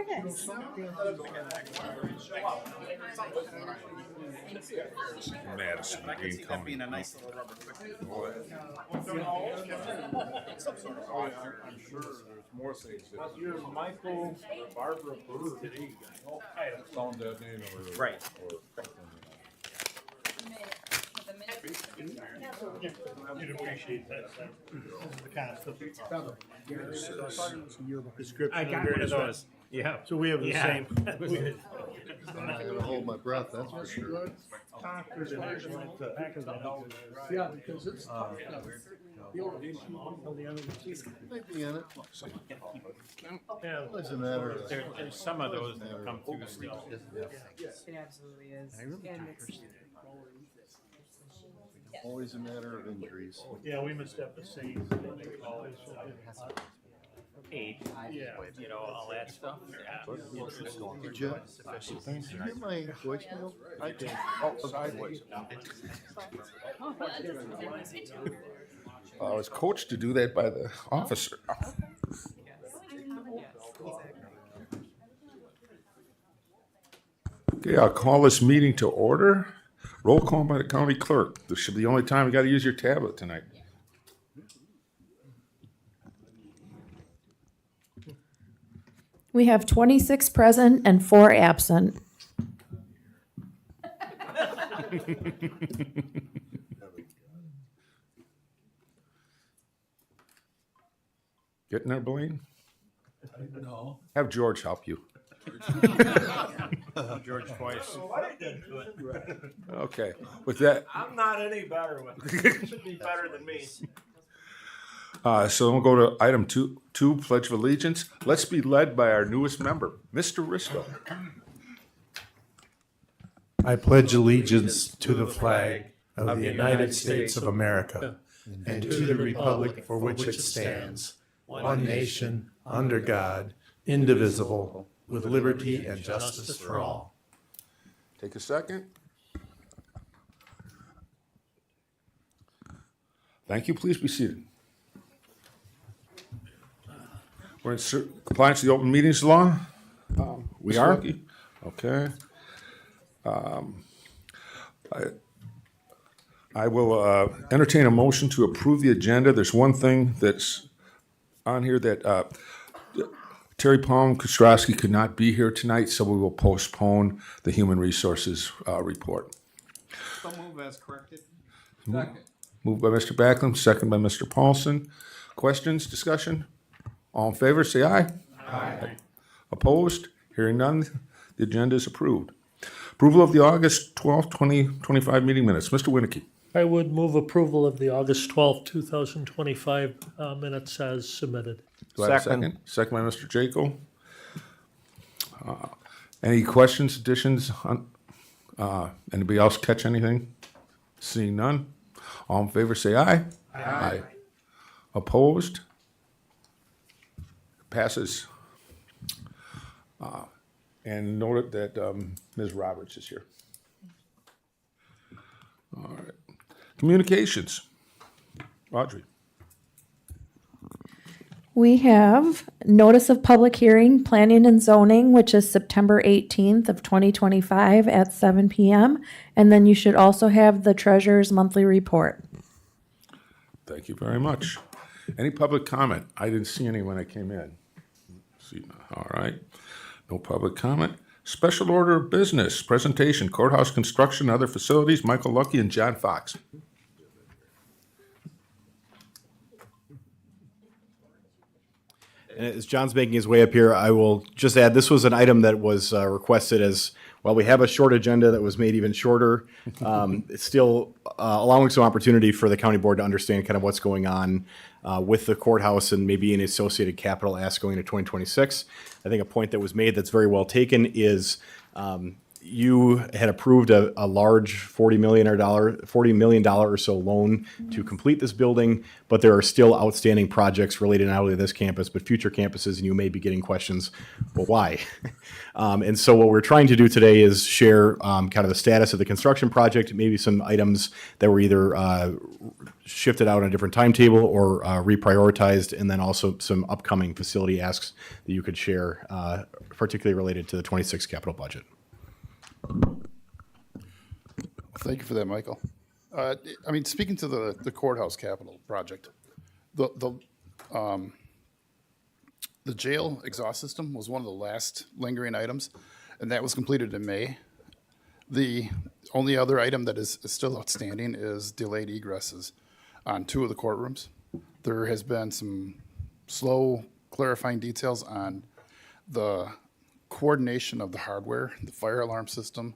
nice. Madison Green County. Being a nice little rubber I'm sure there's more things. Here's Michael Barbara Bird. Sound that name or Right. You'd appreciate that. The kind of stuff. Description. I got one of those. Yeah. So we have the same. I'm not gonna hold my breath, that's for sure. Yeah, because it's. Might be in it. Yeah. Doesn't matter. There's some of those that come through still. It absolutely is. And it's, Always a matter of injuries. Yeah, we must have the same. Age, Yeah. you know, all that stuff. Yeah. Hey, Jeff, did you hear my voicemail? I did. Oh, sideways. I was coached to do that by the officer. Okay, I'll call this meeting to order. Roll call by the county clerk. This should be the only time you got to use your tablet tonight. we have 26 present and 4 absent. Getting there, Blaine? No. Have George help you. George twice. Okay, with that, I'm not any better with it. You should be better than me. so we'll go to item two, Pledge of Allegiance. Let's be led by our newest member, Mr. Risto. I pledge allegiance to the flag of the United States of America and to the republic for which it stands, one nation, under God, indivisible, with liberty and justice for all. Take a second. Thank you. Please be seated. We're in compliance with the open meetings law? We are? Okay. I will entertain a motion to approve the agenda. There's one thing that's on here that Terry Palm Kostrowski could not be here tonight, so we will postpone the Human Resources report. So move as corrected. Moved by Mr. Backlund, second by Mr. Paulson. Questions, discussion? All in favor, say aye. Aye. Opposed? Hearing none, the agenda is approved. Approval of the August 12th, 2025 meeting minutes. Mr. Winnicky. I would move approval of the August 12th, 2025 minutes as submitted. Do I have a second? Second by Mr. Jaco. Any questions, additions? Anybody else catch anything? Seeing none? All in favor, say aye. Aye. Opposed? Passes. And note that Ms. Roberts is here. All right. Communications. Audrey. We have notice of public hearing, planning and zoning, which is September 18th of 2025 at 7 p.m. And then you should also have the treasurer's monthly report. Thank you very much. Any public comment? I didn't see any when I came in. All right. No public comment. Special order of business, presentation, courthouse construction, other facilities, Michael Lucky and John Fox. And as John's making his way up here, I will just add, this was an item that was requested as, well, we have a short agenda that was made even shorter. It's still allowing some opportunity for the county board to understand kind of what's going on with the courthouse and maybe an associated capital ask going into 2026. I think a point that was made that's very well taken is, you had approved a large $40 million or so loan to complete this building, but there are still outstanding projects related not only to this campus, but future campuses, and you may be getting questions, well, why? And so what we're trying to do today is share kind of the status of the construction project, maybe some items that were either shifted out on a different timetable or reprioritized, and then also some upcoming facility asks that you could share, particularly related to the 26 capital budget. Thank you for that, Michael. I mean, speaking to the courthouse capital project, the jail exhaust system was one of the last lingering items, and that was completed in May. The only other item that is still outstanding is delayed egresses on 2 of the courtrooms. There has been some slow clarifying details on the coordination of the hardware, the fire alarm system,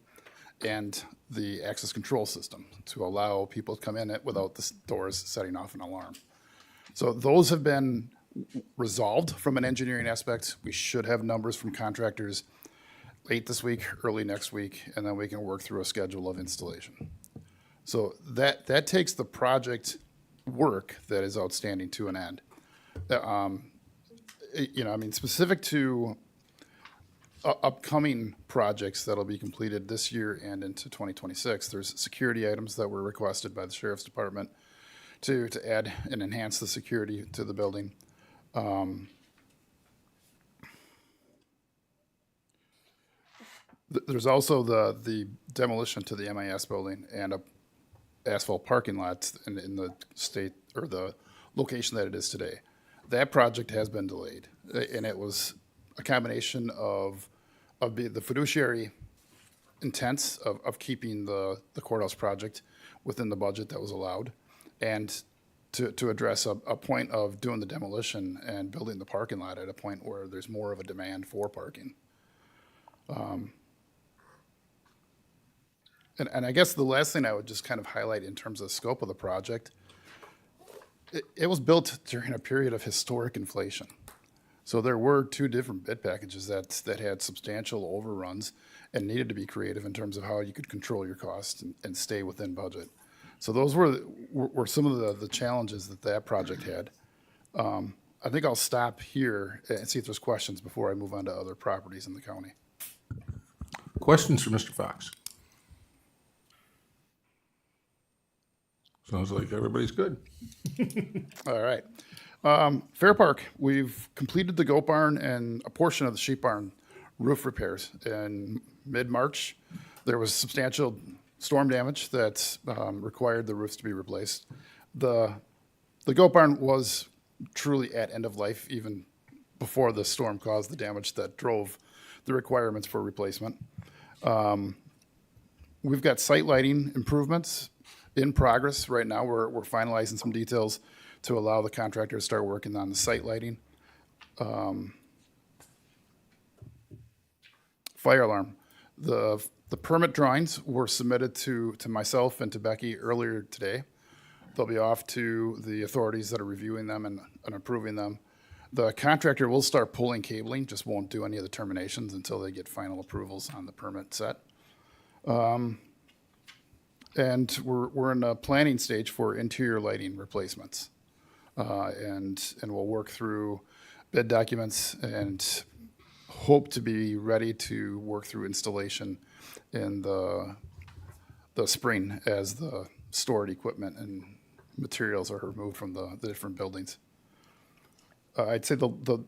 and the access control system to allow people to come in it without the doors setting off an alarm. So those have been resolved from an engineering aspect. We should have numbers from contractors late this week, early next week, and then we can work through a schedule of installation. So that takes the project work that is outstanding to an end. I mean, specific to upcoming projects that'll be completed this year and into 2026, there's security items that were requested by the Sheriff's Department to add and enhance the security to the building. There's also the demolition to the MIS building and a asphalt parking lot in the state or the location that it is today. That project has been delayed, and it was a combination of the fiduciary intents of keeping the courthouse project within the budget that was allowed, and to address a point of doing the demolition and building the parking lot at a point where there's more of a demand for parking. And I guess the last thing I would just kind of highlight in terms of the scope of the project, it was built during a period of historic inflation. So there were 2 different bid packages that had substantial overruns and needed to be creative in terms of how you could control your costs and stay within budget. So those were some of the challenges that project had. I think I'll stop here and see if there's questions before I move on to other properties in the county. Questions for Mr. Fox? Sounds like everybody's good. All right. Fair Park, we've completed the goat barn and a portion of the sheep barn roof repairs. In mid-March, there was substantial storm damage that required the roofs to be replaced. The goat barn was truly at end of life even before the storm caused the damage that drove the requirements for replacement. We've got site lighting improvements in progress right now. We're finalizing some details to allow the contractor to start working on the site lighting. Fire alarm. The permit drawings were submitted to myself and to Becky earlier today. They'll be off to the authorities that are reviewing them and approving them. The contractor will start pulling cabling, just won't do any of the terminations until they get final approvals on the permit set. And we're in a planning stage for interior lighting replacements. And we'll work through bid documents and hope to be ready to work through installation in the spring as the stored equipment and materials are removed from the different buildings. I'd say the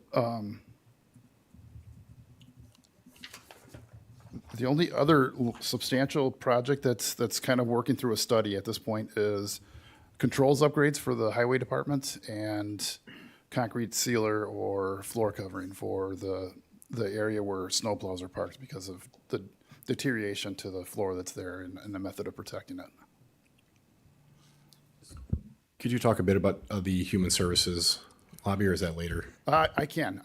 only other substantial project that's kind of working through a study at this point is controls upgrades for the highway department and concrete sealer or floor covering for the area where snowplows are parked because of the deterioration to the floor that's there and the method of protecting it. Could you talk a bit about the Human Services lobby, or is that later? I can.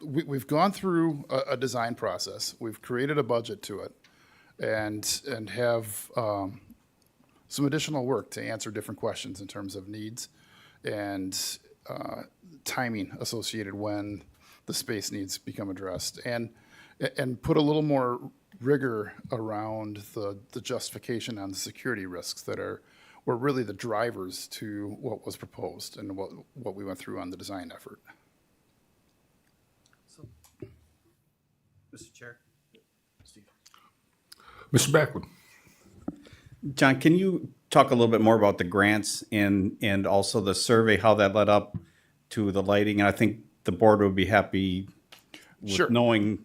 We've gone through a design process. We've created a budget to it, and have some additional work to answer different questions in terms of needs and timing associated when the space needs become addressed. And and put a little more rigor around the justification on the security risks that were really the drivers to what was proposed and what we went through on the design effort. Mr. Chair. Mr. Backlund. John, can you talk a little bit more about the grants and also the survey, how that led up to the lighting? And I think the board would be happy with Sure. knowing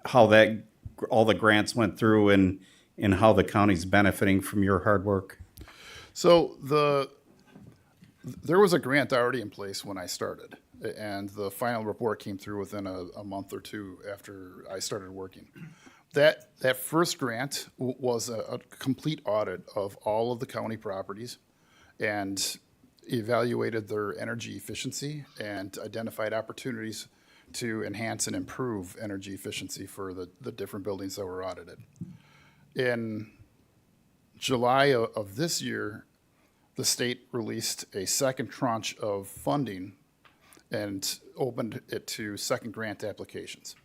how that, all the grants went through and how the county's benefiting from your hard work. So there was a grant already in place when I started, and the final report came through within a month or two after I started working. That first grant was a complete audit of all of the county properties and evaluated their energy efficiency and identified opportunities to enhance and improve energy efficiency for the different buildings that were audited. In July of this year, the state released a second tranche of funding and opened it to second grant applications.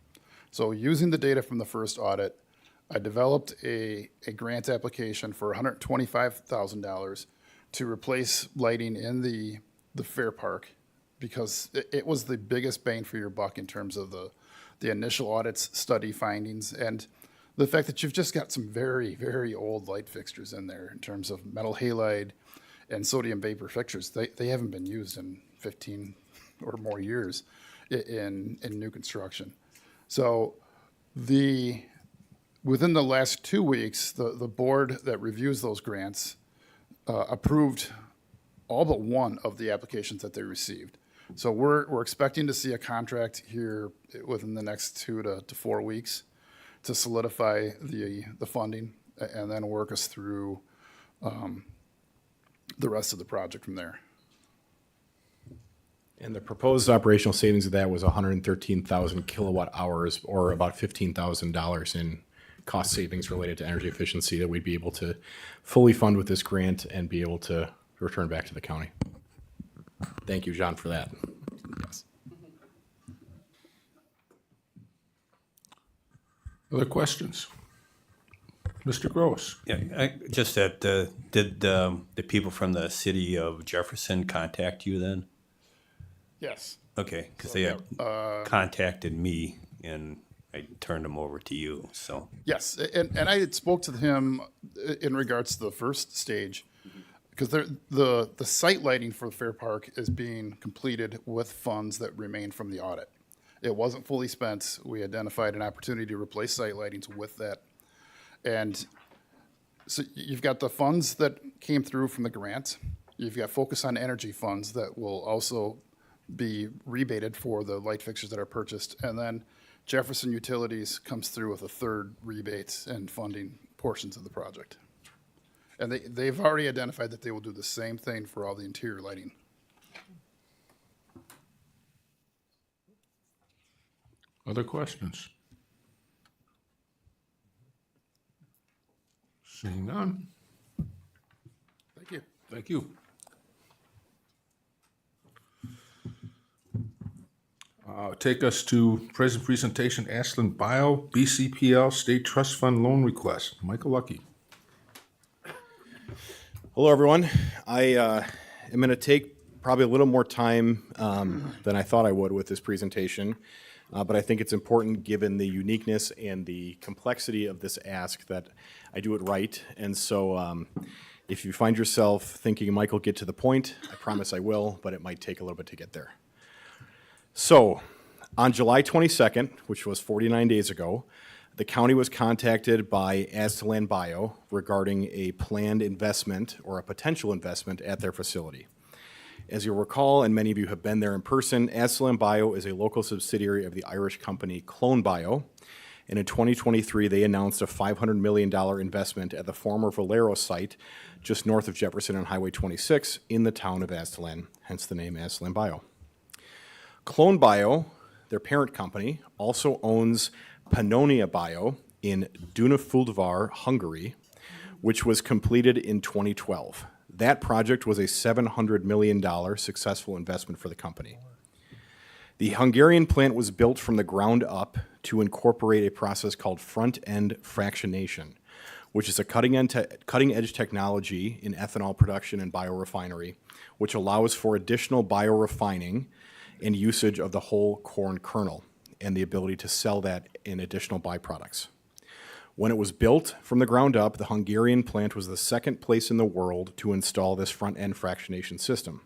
So using the data from the first audit, I developed a grant application for $125,000 to replace lighting in the Fair Park because it was the biggest bang for your buck in terms of the initial audit's study findings and the fact that you've just got some very, very old light fixtures in there in terms of metal halide and sodium vapor fixtures. They haven't been used in 15 or more years in new construction. So within the last 2 weeks, the board that reviews those grants approved all but one of the applications that they received. So we're expecting to see a contract here within the next 2 to 4 weeks to solidify the funding and then work us through the rest of the project from there. And the proposed operational savings of that was 113,000 kilowatt hours, or about $15,000 in cost savings related to energy efficiency that we'd be able to fully fund with this grant and be able to return back to the county. Thank you, John, for that. Yes. Other questions? Mr. Gross. Yeah, just that, did the people from the city of Jefferson contact you then? Yes. Okay, because they had contacted me and I turned them over to you, so. Yes, and I had spoke to him in regards to the first stage, because the site lighting for the Fair Park is being completed with funds that remain from the audit. It wasn't fully spent. We identified an opportunity to replace site lightings with that. And so you've got the funds that came through from the grant. You've got Focus on Energy funds that will also be rebated for the light fixtures that are purchased. And then Jefferson Utilities comes through with a third rebate and funding portions of the project. And they've already identified that they will do the same thing for all the interior lighting. Other questions? Seeing none. Thank you. Thank you. Take us to present presentation, Ashland Bio, BCPL State Trust Fund Loan Request. Michael Lucky. Hello, everyone. I am going to take probably a little more time than I thought I would with this presentation, but I think it's important given the uniqueness and the complexity of this ask that I do it right. And so if you find yourself thinking, Michael, get to the point, I promise I will, but it might take a little bit to get there. So on July 22nd, which was 49 days ago, the county was contacted by Ashland Bio regarding a planned investment or a potential investment at their facility. As you'll recall, and many of you have been there in person, Ashland Bio is a local subsidiary of the Irish company Clone Bio. And in 2023, they announced a $500 million investment at the former Valero site just north of Jefferson on Highway 26 in the town of Ashland, hence the name Ashland Bio. Clone Bio, their parent company, also owns Pannonia Bio in Dunafulvar, Hungary, which was completed in 2012. That project was a $700 million successful investment for the company. The The Hungarian plant was built from the ground up to incorporate a process called front-end fractionation, which is a cutting-edge technology in ethanol production and biorefinery, which allows for additional biorefining and usage of the whole corn kernel and the ability to sell that in additional byproducts. When it was built from the ground up, the Hungarian plant was the second place in the world to install this front-end fractionation system.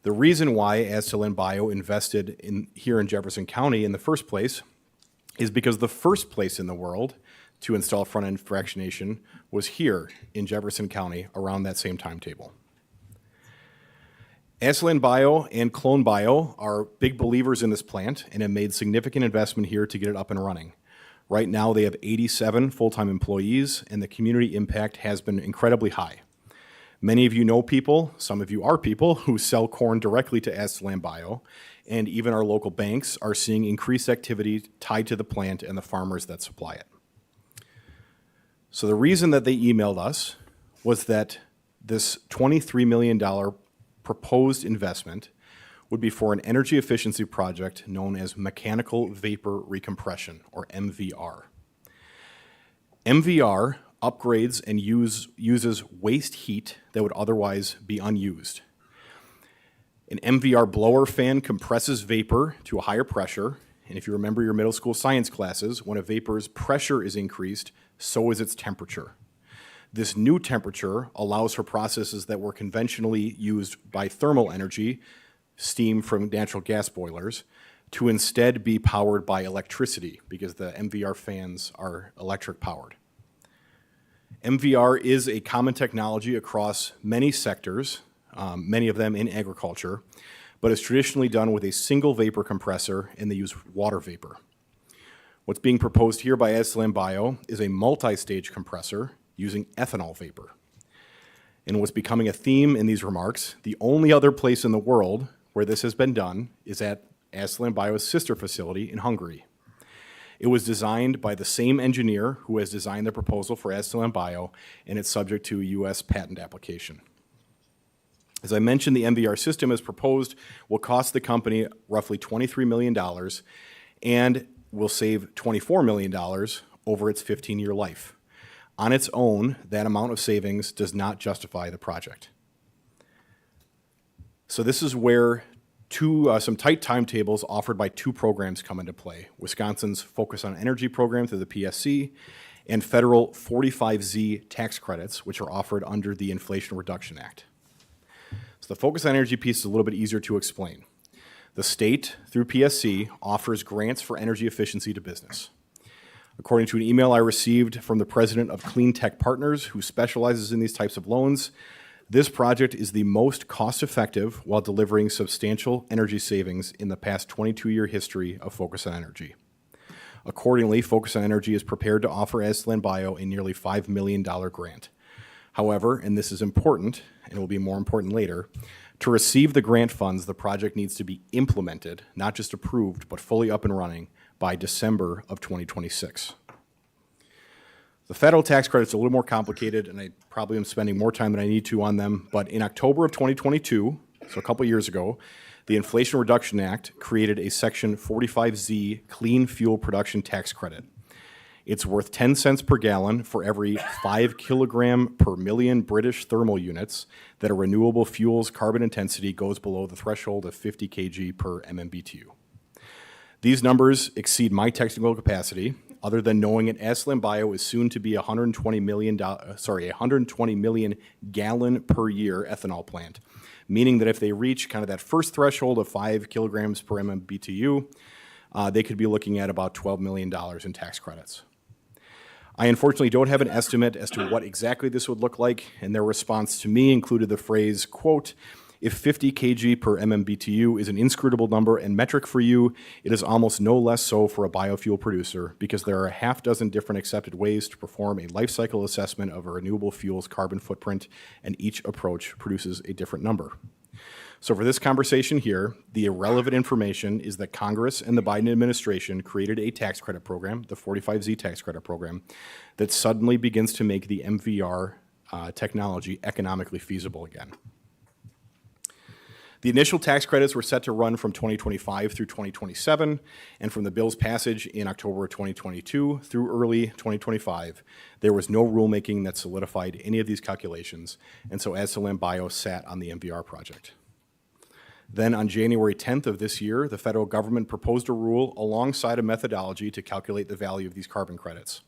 The reason why Aztalan Bio invested here in Jefferson County in the first place is because the first place in the world to install front-end fractionation was here in Jefferson County around that same timetable. Aztalan Bio and Clone Bio are big believers in this plant and have made significant investment here to get it up and running. Right now, they have 87 full-time employees, and the community impact has been incredibly high. Many of you know people, some of you are people, who sell corn directly to Aztalan Bio, and even our local banks are seeing increased activity tied to the plant and the farmers that supply it. So the reason that they emailed us was that this $23 million proposed investment would be for an energy efficiency project known as mechanical vapor recompression, or MVR. MVR upgrades and uses waste heat that would otherwise be unused. An MVR blower fan compresses vapor to a higher pressure, and if you remember your middle school science classes, when a vapor's pressure is increased, so is its temperature. This new temperature allows for processes that were conventionally used by thermal energy, steam from natural gas boilers, to instead be powered by electricity because the MVR fans are electric powered. MVR is a common technology across many sectors, many of them in agriculture, but is traditionally done with a single vapor compressor, and they use water vapor. What's being proposed here by Aztalan Bio is a multi-stage compressor using ethanol vapor. And what's becoming a theme in these remarks, the only other place in the world where this has been done is at Aztalan Bio's sister facility in Hungary. It was designed by the same engineer who has designed the proposal for Aztalan Bio, and it's subject to a U.S. patent application. As I mentioned, the MVR system as proposed will cost the company roughly $23 million and will save $24 million over its 15-year life. On its own, that amount of savings does not justify the project. So this is where some tight timetables offered by two programs come into play: Wisconsin's Focus on Energy program through the PSC and federal 45Z tax credits, which are offered under the Inflation Reduction Act. So the Focus on Energy piece is a little bit easier to explain. The state, through PSC, offers grants for energy efficiency to business. According to an email I received from the president of Clean Tech Partners, who specializes in these types of loans, this project is the most cost-effective while delivering substantial energy savings in the past 22-year history of Focus on Energy. Accordingly, Focus on Energy is prepared to offer Aztalan Bio a nearly $5 million grant. However, and this is important, and will be more important later, to receive the grant funds, the project needs to be implemented, not just approved, but fully up and running by December of 2026. The federal tax credits are a little more complicated, and I probably am spending more time than I need to on them, but in October of 2022, so a couple years ago, the Inflation Reduction Act created a Section 45Z clean fuel production tax credit. It's worth 10 cents per gallon for every 5 kilogram per million British thermal units that a renewable fuel's carbon intensity goes below the threshold of 50 kg per MMBTU. These numbers exceed my technical capacity, other than knowing that Aztalan Bio is soon to be a 120 million gallon per year ethanol plant, meaning that if they reach kind of that first threshold of 5 kilograms per MMBTU, they could be looking at about $12 million in tax credits. I unfortunately don't have an estimate as to what exactly this would look like, and their response to me included the phrase, quote, "If 50 kg per MMBTU is an inscrutable number and metric for you, it is almost no less so for a biofuel producer because there are a half dozen different accepted ways to perform a life cycle assessment of a renewable fuel's carbon footprint, and each approach produces a different number." So for this conversation here, the irrelevant information is that Congress and the Biden administration created a tax credit program, the 45Z tax credit program, that suddenly begins to make the MVR technology economically feasible again. The initial tax credits were set to run from 2025 through 2027, and from the bill's passage in October of 2022 through early 2025, there was no rulemaking that solidified any of these calculations, and so Aztalan Bio sat on the MVR project. Then on January 10th of this year, the federal government proposed a rule alongside a methodology to calculate the value of these carbon credits.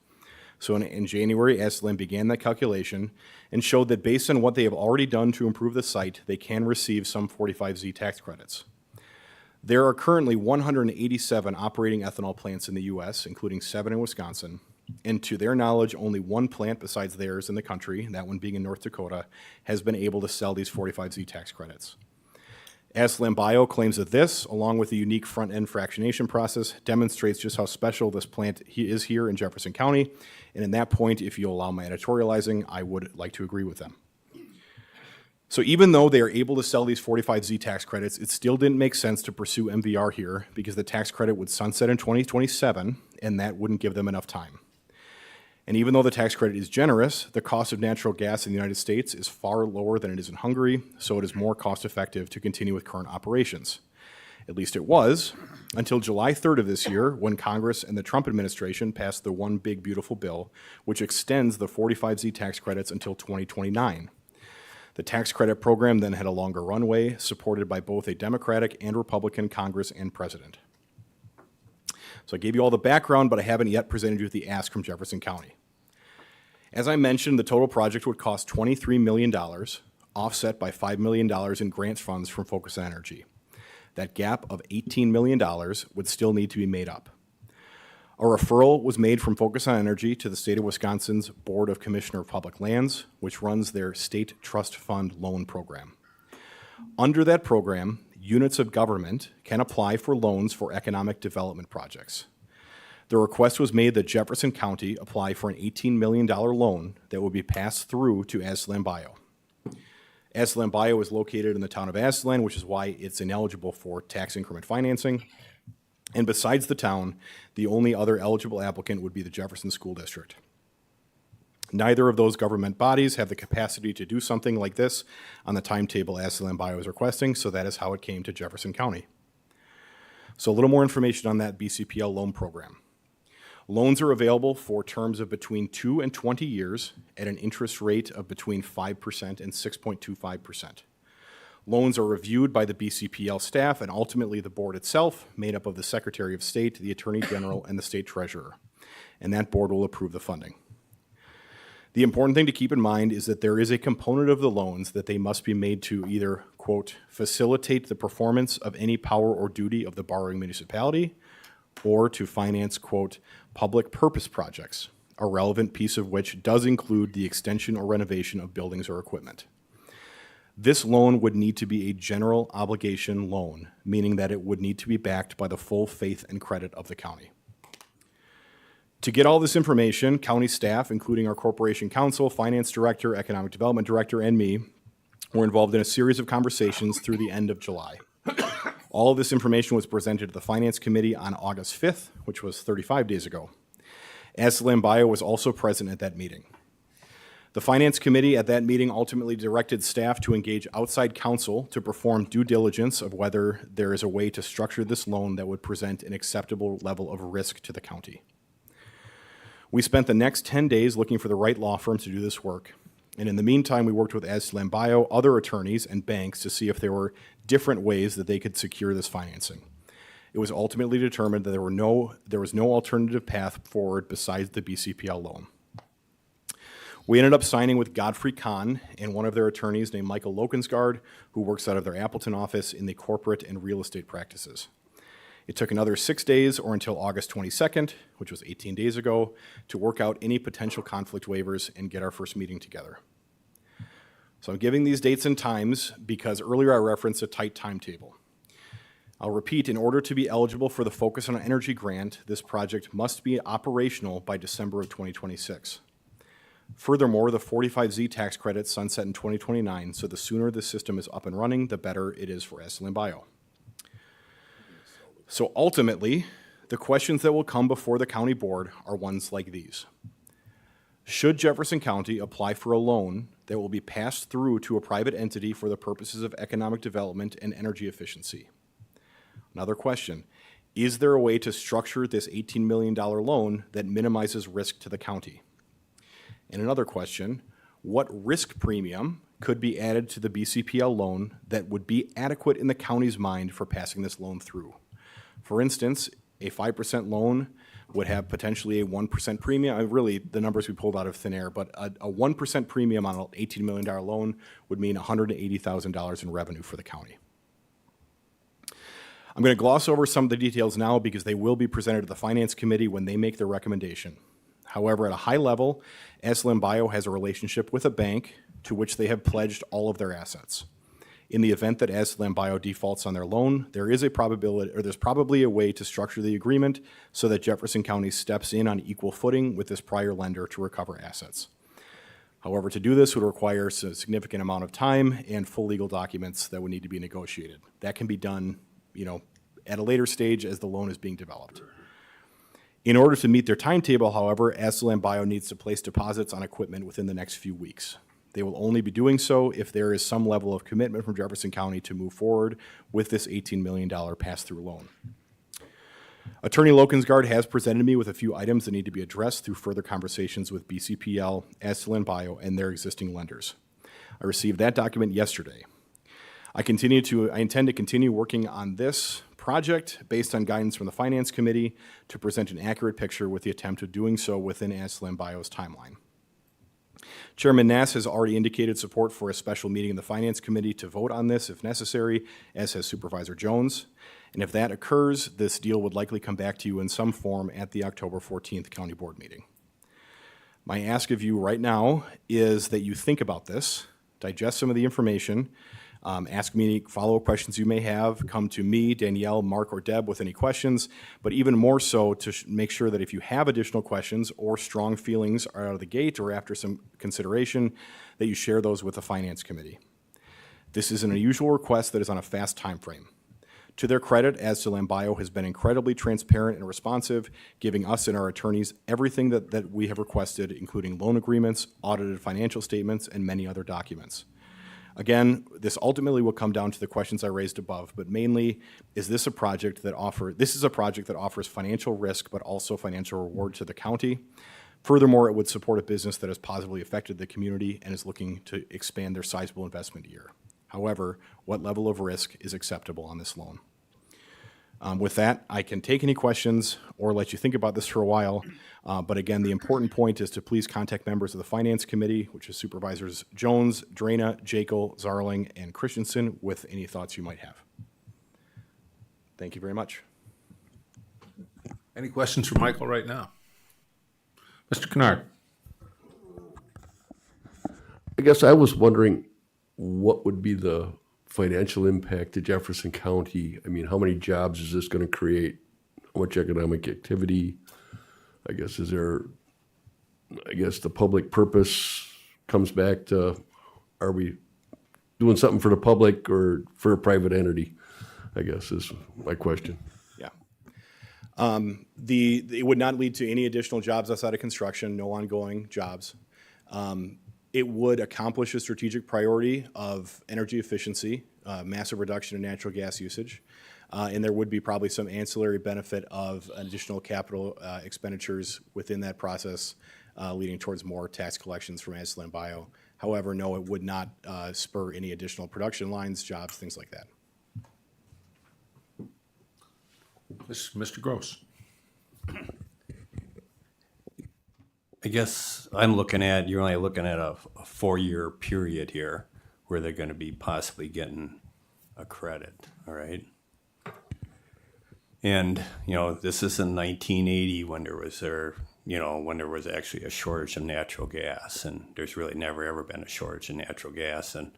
So in January, Aztalan began that calculation and showed that based on what they have already done to improve the site, they can receive some 45Z tax credits. There are currently 187 operating ethanol plants in the U.S., including 7 in Wisconsin, and to their knowledge, only one plant besides theirs in the country, that one being in North Dakota, has been able to sell these 45Z tax credits. Aztalan Bio claims that this, along with the unique front-end fractionation process, demonstrates just how special this plant is here in Jefferson County. And in that point, if you'll allow my editorializing, I would like to agree with them. So even though they are able to sell these 45Z tax credits, it still didn't make sense to pursue MVR here because the tax credit would sunset in 2027, and that wouldn't give them enough time. And even though the tax credit is generous, the cost of natural gas in the United States is far lower than it is in Hungary, so it is more cost-effective to continue with current operations. At least it was, until July 3rd of this year, when Congress and the Trump administration passed the One Big Beautiful Bill, which extends the 45Z tax credits until 2029. The tax credit program then had a longer runway, supported by both a Democratic and Republican Congress and President. So I gave you all the background, but I haven't yet presented you with the ask from Jefferson County. As I mentioned, the total project would cost $23 million, offset by $5 million in grants funds from Focus on Energy. That gap of $18 million would still need to be made up. A referral was made from Focus on Energy to the state of Wisconsin's Board of Commissioner of Public Lands, which runs their state trust fund loan program. Under that program, units of government can apply for loans for economic development projects. The request was made that Jefferson County apply for an $18 million loan that would be passed through to Aztalan Bio. Aztalan Bio is located in the town of Aztalan, which is why it's ineligible for tax increment financing. And besides the town, the only other eligible applicant would be the Jefferson School District. Neither of those government bodies have the capacity to do something like this on the timetable Aztalan Bio is requesting, so that is how it came to Jefferson County. So a little more information on that BCPL loan program. Loans are available for terms of between 2 and 20 years at an interest rate of between 5% and 6.25%. Loans are reviewed by the BCPL staff and ultimately the board itself, made up of the Secretary of State, the Attorney General, and the State Treasurer. And that board will approve the funding. The important thing to keep in mind is that there is a component of the loans that they must be made to either, quote, facilitate the performance of any power or duty of the borrowing municipality, or to finance, quote, public purpose projects, a relevant piece of which does include the extension or renovation of buildings or equipment. This loan would need to be a general obligation loan, meaning that it would need to be backed by the full faith and credit of the county. To get all this information, county staff, including our corporation counsel, finance director, economic development director, and me, were involved in a series of conversations through the end of July. All of this information was presented to the Finance Committee on August 5th, which was 35 days ago. Aztalan Bio was also present at that meeting. The Finance Committee at that meeting ultimately directed staff to engage outside counsel to perform due diligence of whether there is a way to structure this loan that would present an acceptable level of risk to the county. We spent the next 10 days looking for the right law firm to do this work. And in the meantime, we worked with Aztalan Bio, other attorneys, and banks to see if there were different ways that they could secure this financing. It was ultimately determined that there was no alternative path forward besides the BCPL loan. We ended up signing with Godfrey Kahn and one of their attorneys named Michael Lokensgaard, who works out of their Appleton office in the corporate and real estate practices. It took another 6 days or until August 22nd, which was 18 days ago, to work out any potential conflict waivers and get our first meeting together. So I'm giving these dates and times because earlier I referenced a tight timetable. I'll repeat, in order to be eligible for the Focus on Energy grant, this project must be operational by December of 2026. Furthermore, the 45Z tax credits sunset in 2029, so the sooner the system is up and running, the better it is for Aztalan Bio. So ultimately, the questions that will come before the county board are ones like these. Should Jefferson County apply for a loan that will be passed through to a private entity for the purposes of economic development and energy efficiency? Another question, is there a way to structure this $18 million loan that minimizes risk to the county? And another question, what risk premium could be added to the BCPL loan that would be adequate in the county's mind for passing this loan through? For instance, a 5% loan would have potentially a 1% premium. Really, the numbers we pulled out of thin air, but a 1% premium on an $18 million loan would mean $180,000 in revenue for the county. I'm going to gloss over some of the details now because they will be presented to the Finance Committee when they make their recommendation. However, at a high level, SLM Bio has a relationship with a bank to which they have pledged all of their assets. In the event that SLM Bio defaults on their loan, there is a probability, or there's probably a way to structure the agreement so that Jefferson County steps in on equal footing with this prior lender to recover assets. However, to do this would require a significant amount of time and full legal documents that would need to be negotiated. That can be done, at a later stage as the loan is being developed. In order to meet their timetable, however, SLM Bio needs to place deposits on equipment within the next few weeks. They will only be doing so if there is some level of commitment from Jefferson County to move forward with this $18 million pass-through loan. Attorney Lokensgaard has presented me with a few items that need to be addressed through further conversations with BCPL, SLM Bio, and their existing lenders. I received that document yesterday. I intend to continue working on this project based on guidance from the Finance Committee to present an accurate picture with the attempt of doing so within SLM Bio's timeline. Chairman Nass has already indicated support for a special meeting in the Finance Committee to vote on this if necessary, as has Supervisor Jones. And if that occurs, this deal would likely come back to you in some form at the October 14th County Board meeting. My ask of you right now is that you think about this, digest some of the information, ask me any follow-up questions you may have. Come to me, Danielle, Mark, or Deb with any questions, but even more so to make sure that if you have additional questions or strong feelings are out of the gate or after some consideration, that you share those with the Finance Committee. This is an unusual request that is on a fast time frame. To their credit, SLM Bio has been incredibly transparent and responsive, giving us and our attorneys everything that we have requested, including loan agreements, audited financial statements, and many other documents. Again, this ultimately will come down to the questions I raised above, but mainly, this is a project that offers financial risk, but also financial reward to the county. Furthermore, it would support a business that has positively affected the community and is looking to expand their sizable investment year. However, what level of risk is acceptable on this loan? With that, I can take any questions or let you think about this for a while. But again, the important point is to please contact members of the Finance Committee, which is Supervisors Jones, Drana, Jekyll, Zarling, and Christensen, with any thoughts you might have. Thank you very much. Any questions for Michael right now? Mr. Kennard. I guess I was wondering what would be the financial impact to Jefferson County? I mean, how many jobs is this going to create? How much economic activity? I guess the public purpose comes back to, are we doing something for the public or for a private entity? I guess is my question. Yeah. It would not lead to any additional jobs outside of construction, no ongoing jobs. It would accomplish a strategic priority of energy efficiency, massive reduction in natural gas usage, and there would be probably some ancillary benefit of additional capital expenditures within that process, leading towards more tax collections from SLM Bio. However, no, it would not spur any additional production lines, jobs, things like that. Mr. Gross. I guess you're only looking at a 4-year period here where they're going to be possibly getting a credit, all right? And, this is in 1980 when there was actually a shortage of natural gas, and there's really never ever been a shortage of natural gas, and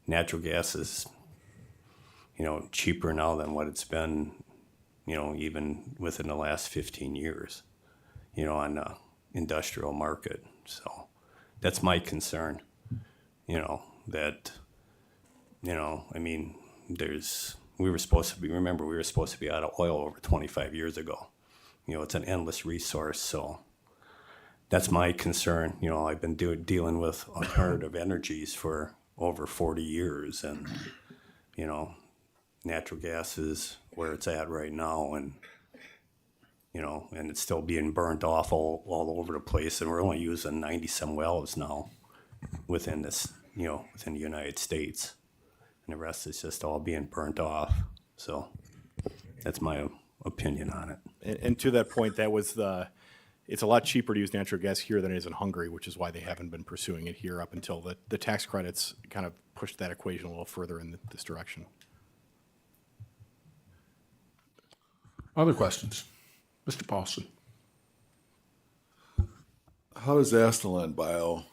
natural gas is, cheaper now than what it's been, even within the last 15 years, on the industrial market. So that's my concern, we were supposed to be out of oil over 25 years ago. It's an endless resource. So, that's my concern. You know, I've been dealing with alternative energies for over 40 years, and you know, natural gas is where it's at right now, and you know, and it's still being burnt off all over the place, and we're only using 90-some wells now within this, you know, within the United States, and the rest is just all being burnt off. So that's my opinion on it. And to that point, it's a lot cheaper to use natural gas here than it is in Hungary, which is why they haven't been pursuing it here up until the tax credits kind of pushed that equation a little further in this direction. Other questions? Mr. Paulson? How does Astalon Bio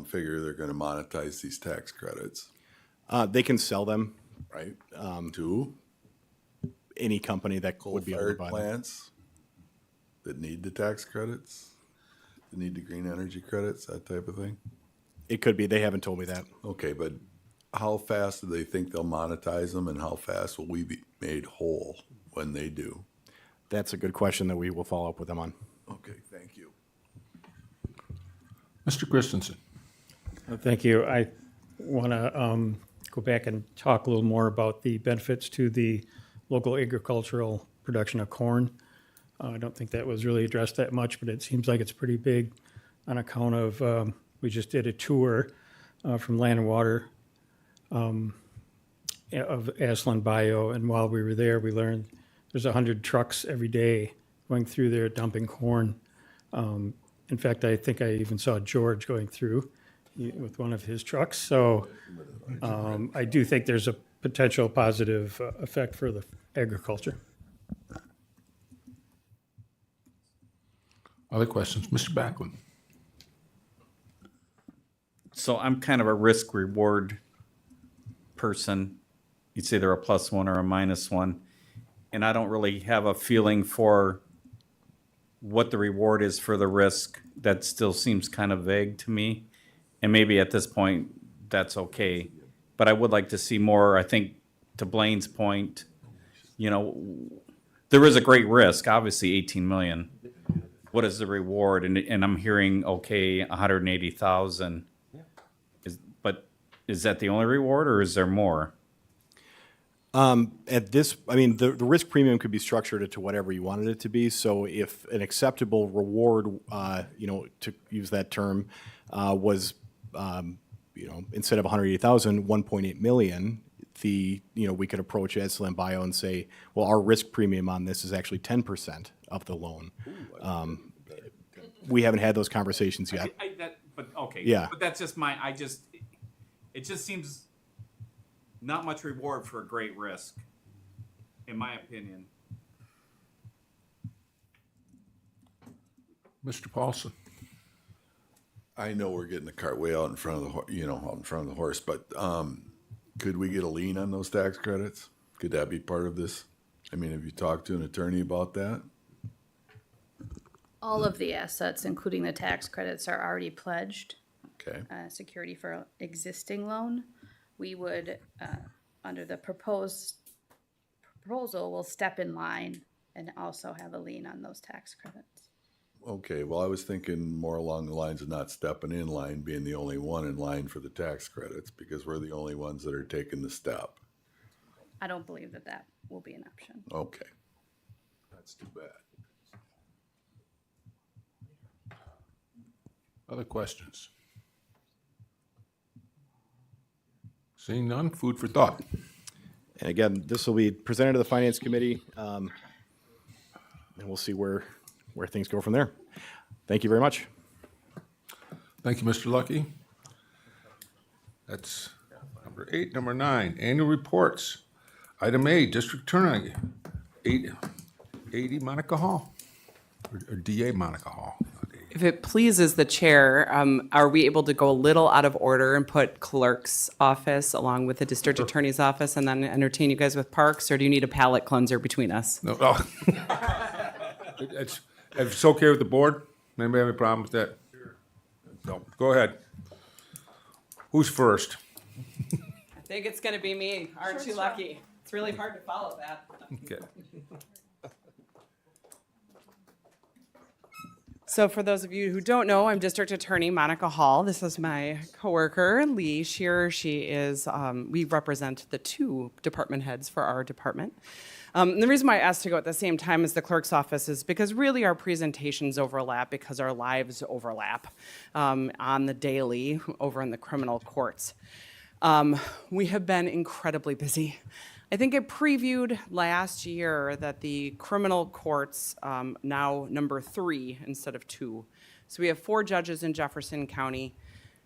figure they're going to monetize these tax credits? They can sell them, Right? To any company that would be able to coal-fired buy them. plants that need the tax credits, that need the green energy credits, that type of thing? It could be. They haven't told me that. Okay, but how fast do they think they'll monetize them, and how fast will we be made whole when they do? That's a good question that we will follow up with them on. Okay, thank you. Mr. Christensen? Thank you. I want to go back and talk a little more about the benefits to the local agricultural production of corn. I don't think that was really addressed that much, but it seems like it's pretty big on account of, we just did a tour from Land and Water of Aslan Bio, and while we were there, we learned there's 100 trucks every day going through there dumping corn. In fact, I think I even saw George going through with one of his trucks. So I do think there's a potential positive effect for the agriculture. Other questions? Mr. Backlund? So I'm kind of a risk reward person. It's either a +1 or a -1. And I don't really have a feeling for what the reward is for the risk. That still seems kind of vague to me. And maybe at this point, that's okay. But I would like to see more. I think to Blaine's point, you know, there is a great risk, obviously 18 million. What is the reward? And I'm hearing, okay, 180,000. But is that the only reward, or is there more? At this, I mean, the risk premium could be structured to whatever you wanted it to be. So if an acceptable reward, you know, to use that term, was, you know, instead of 180,000, 1.8 million, you know, we could approach Aslan Bio and say, well, our risk premium on this is actually 10% of the loan. We haven't had those conversations yet. But okay. Yeah. But that's just it just seems not much reward for a great risk, in my opinion. Mr. Paulson? I know we're getting the cart way out in front of out in front of the horse, but could we get a lien on those tax credits? Could that be part of this? I mean, have you talked to an attorney about that? All of the assets, including the tax credits, are already pledged. Okay. Security for existing loan. We would, under the proposal, will step in line and also have a lien on those tax credits. Okay, well, I was thinking more along the lines of not stepping in line, being the only one in line for the tax credits, because we're the only ones that are taking the step. I don't believe that that will be an option. Okay. That's too bad. Other questions? Seeing none, food for thought. And again, this will be presented to the Finance Committee, and we'll see where things go from there. Thank you very much. Thank you, Mr. Lucky. That's number 8. Number 9, annual reports. Item A, District Attorney, 80 Monica Hall, or DA Monica Hall. If it pleases the chair, are we able to go a little out of order and put clerk's office along with the district attorney's office and then entertain you guys with parks, or do you need a palate cleanser between us? No, oh. If it's okay with the board, anybody have a problem with that? No, go ahead. Who's first? I think it's going to be me. Aren't you lucky? It's really hard to follow that. Okay. So for those of you who don't know, I'm District Attorney Monica Hall. This is my coworker, Lee Shearer. She is, we represent the two department heads for our department. And the reason why I asked to go at the same time as the clerk's office is because really our presentations overlap because our lives overlap on the daily over in the criminal courts. We have been incredibly busy. I think it previewed last year that the criminal courts now number 3 instead of 2. So we have 4 judges in Jefferson County.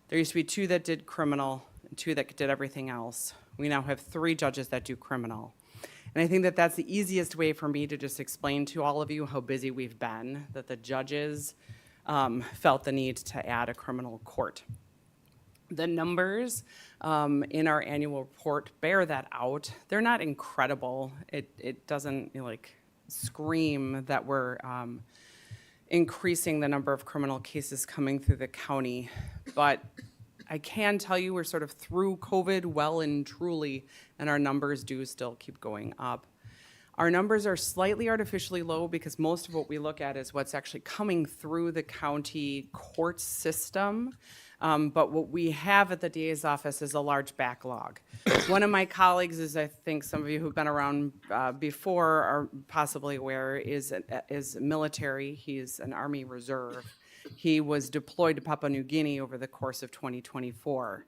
There used to be 2 that did criminal and 2 that did everything else. We now have 3 judges that do criminal. And I think that that's the easiest way for me to just explain to all of you how busy we've been, that the judges felt the need to add a criminal court. The numbers in our annual report bear that out. They're not incredible. It doesn't scream that we're increasing the number of criminal cases coming through the county, but I can tell you we're sort of through COVID well and truly, and our numbers do still keep going up. Our numbers are slightly artificially low because most of what we look at is what's actually coming through the county court system. But what we have at the DA's office is a large backlog. One of my colleagues, as I think some of you who've been around before are possibly aware, is military. He's an Army Reserve. He was deployed to Papua New Guinea over the course of 2024.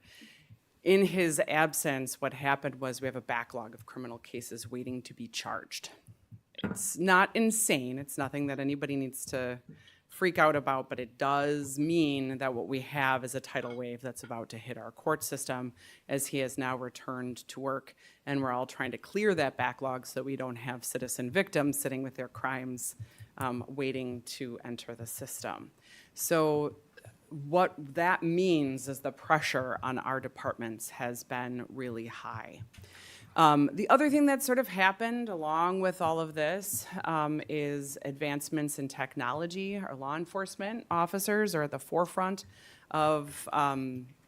In his absence, what happened was we have a backlog of criminal cases waiting to be charged. It's not insane. It's nothing that anybody needs to freak out about, but it does mean that what we have is a tidal wave that's about to hit our court system as he has now returned to work, and we're all trying to clear that backlog so we don't have citizen victims sitting with their crimes waiting to enter the system. So what that means is the pressure on our departments has been really high. The other thing that sort of happened along with all of this is advancements in technology. Our law enforcement officers are at the forefront of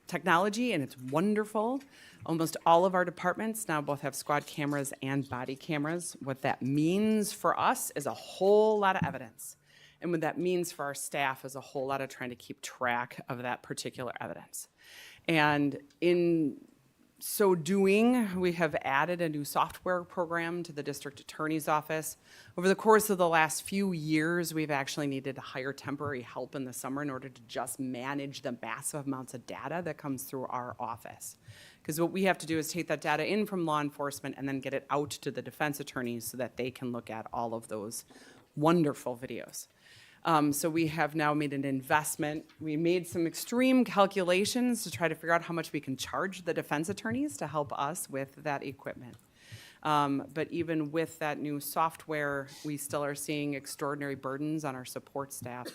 technology, and it's wonderful. Almost all of our departments now both have squad cameras and body cameras. What that means for us is a whole lot of evidence. And what that means for our staff is a whole lot of trying to keep track of that particular evidence. And in so doing, we have added a new software program to the district attorney's office. Over the course of the last few years, we've actually needed to hire temporary help in the summer in order to just manage the massive amounts of data that comes through our office. Because what we have to do is take that data in from law enforcement and then get it out to the defense attorneys so that they can look at all of those wonderful videos. So we have now made an investment. We made some extreme calculations to try to figure out how much we can charge the defense attorneys to help us with that equipment. But even with that new software, we still are seeing extraordinary burdens on our support staff.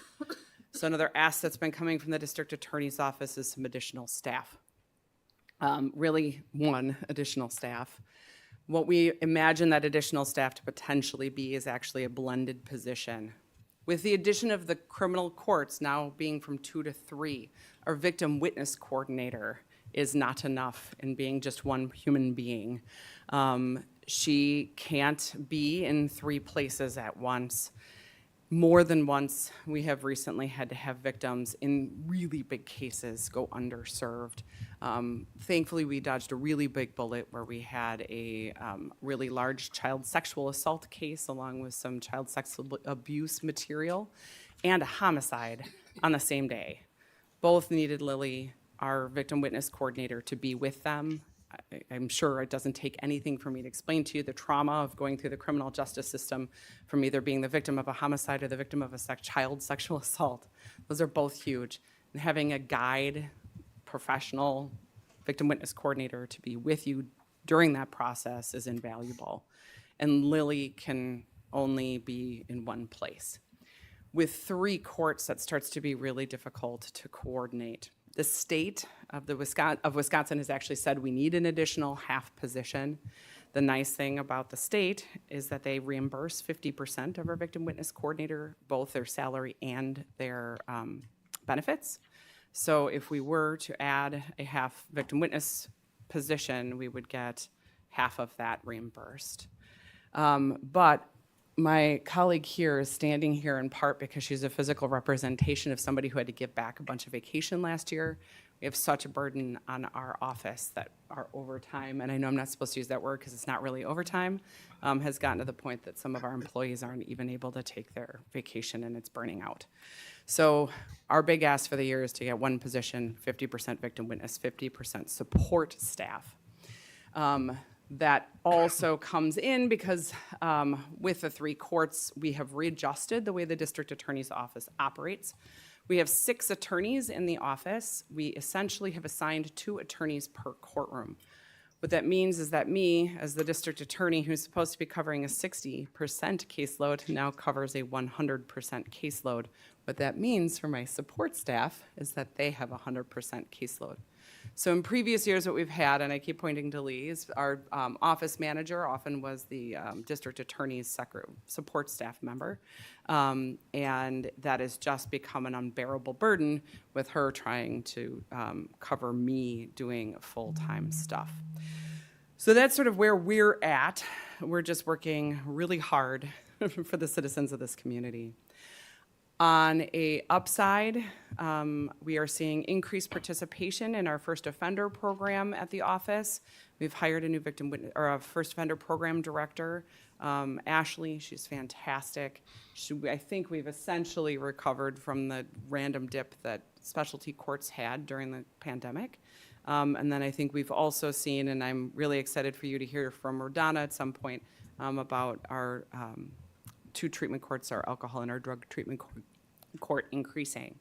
So another ask that's been coming from the district attorney's office is some additional staff. Really, 1 additional staff. What we imagine that additional staff to potentially be is actually a blended position. With the addition of the criminal courts now being from 2 to 3, our victim witness coordinator is not enough in being just one human being. She can't be in 3 places at once. More than once, we have recently had to have victims in really big cases go underserved. Thankfully, we dodged a really big bullet where we had a really large child sexual assault case along with some child sexual abuse material and a homicide on the same day. Both needed Lily, our victim witness coordinator, to be with them. I'm sure it doesn't take anything for me to explain to you the trauma of going through the criminal justice system from either being the victim of a homicide or the victim of a child sexual assault. Those are both huge. And having a guide, professional victim witness coordinator to be with you during that process is invaluable. And Lily can only be in one place. With 3 courts, that starts to be really difficult to coordinate. The state of Wisconsin has actually said we need an additional half position. The nice thing about the state is that they reimburse 50% of our victim witness coordinator, both their salary and their benefits. So if we were to add a half victim witness position, we would get half of that reimbursed. But my colleague here is standing here in part because she's a physical representation of somebody who had to give back a bunch of vacation last year. We have such a burden on our office that our overtime, and I know I'm not supposed to use that word because it's not really overtime, has gotten to the point that some of our employees aren't even able to take their vacation and it's burning out. So our big ask for the year is to get one position, 50% victim witness, 50% support staff. That also comes in because with the 3 courts, we have readjusted the way the district attorney's office operates. We have 6 attorneys in the office. We essentially have assigned 2 attorneys per courtroom. What that means is that me, as the district attorney who's supposed to be covering a 60% caseload, now covers a 100% caseload. What that means for my support staff is that they have a 100% caseload. So in previous years, what we've had, and I keep pointing to Lee, is our office manager often was the district attorney's support staff member. And that has just become an unbearable burden with her trying to cover me doing full-time stuff. So that's sort of where we're at. We're just working really hard for the citizens of this community. On a upside, we are seeing increased participation in our first offender program at the office. We've hired a new victim witness, or a first offender program director, Ashley. She's fantastic. I think we've essentially recovered from the random dip that specialty courts had during the pandemic. And then I think we've also seen, and I'm really excited for you to hear from Rodana at some point about our 2 treatment courts, our alcohol and our drug treatment court increasing.